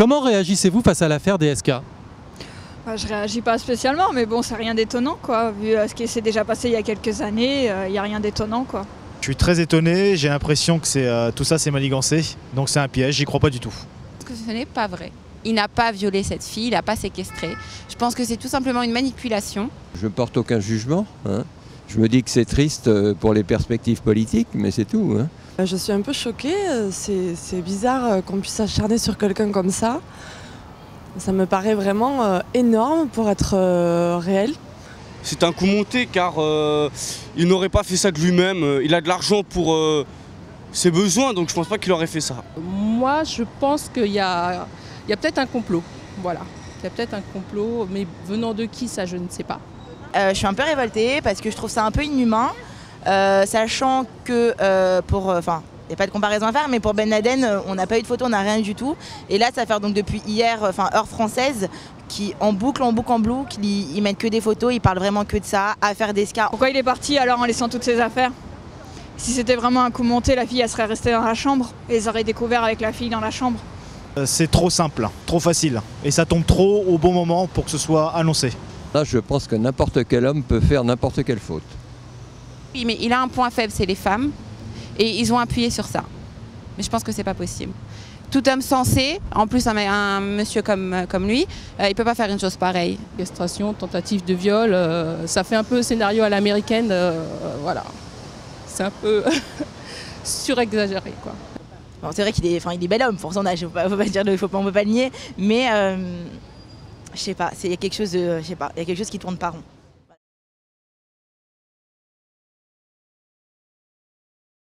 Comment réagissez-vous face à l'affaire DSK? Je réagis pas spécialement, mais bon, c'est rien d'étonnant, quoi. Vu ce qui s'est déjà passé il y a quelques années, il n'y a rien d'étonnant, quoi. Je suis très étonné, j'ai l'impression que tout ça c'est manigancé, donc c'est un piège, j'y crois pas du tout. Parce que ce n'est pas vrai. Il n'a pas violé cette fille, il n'a pas séquestré. Je pense que c'est tout simplement une manipulation. Je ne porte aucun jugement. Je me dis que c'est triste pour les perspectives politiques, mais c'est tout. Je suis un peu choquée, c'est bizarre qu'on puisse s'acharner sur quelqu'un comme ça. Ça me paraît vraiment énorme pour être réel. C'est un coup monté car il n'aurait pas fait ça de lui-même. Il a de l'argent pour ses besoins, donc je pense pas qu'il aurait fait ça. Moi, je pense qu'il y a peut-être un complot. Voilà, il y a peut-être un complot, mais venant de qui, ça je ne sais pas. Je suis un peu révoltée parce que je trouve ça un peu inhumain, sachant que il n'y a pas de comparaison à faire, mais pour Ben Laden, on n'a pas eu de photo, on n'a rien du tout. Et là, ça fait donc depuis hier, heure française, qui en boucle, ils mettent que des photos, ils parlent vraiment que de ça, affaire DSK. Pourquoi il est parti alors en laissant toutes ses affaires? Si c'était vraiment un coup monté, la fille elle serait restée dans la chambre et ils auraient découvert avec la fille dans la chambre. C'est trop simple, trop facile, et ça tombe trop au bon moment pour que ce soit annoncé. Là, je pense que n'importe quel homme peut faire n'importe quelle faute. Oui, mais il a un point faible, c'est les femmes. Et ils ont appuyé sur ça. Mais je pense que c'est pas possible. Tout homme sensé, en plus un monsieur comme lui, il peut pas faire une chose pareille. Castration, tentative de viol, ça fait un peu scénario à l'américaine, voilà. C'est un peu surexagéré, quoi. Bon, c'est vrai qu'il est bel homme pour son âge, faut pas dire, on peut pas le nier, mais je sais pas, il y a quelque chose qui tourne pas rond.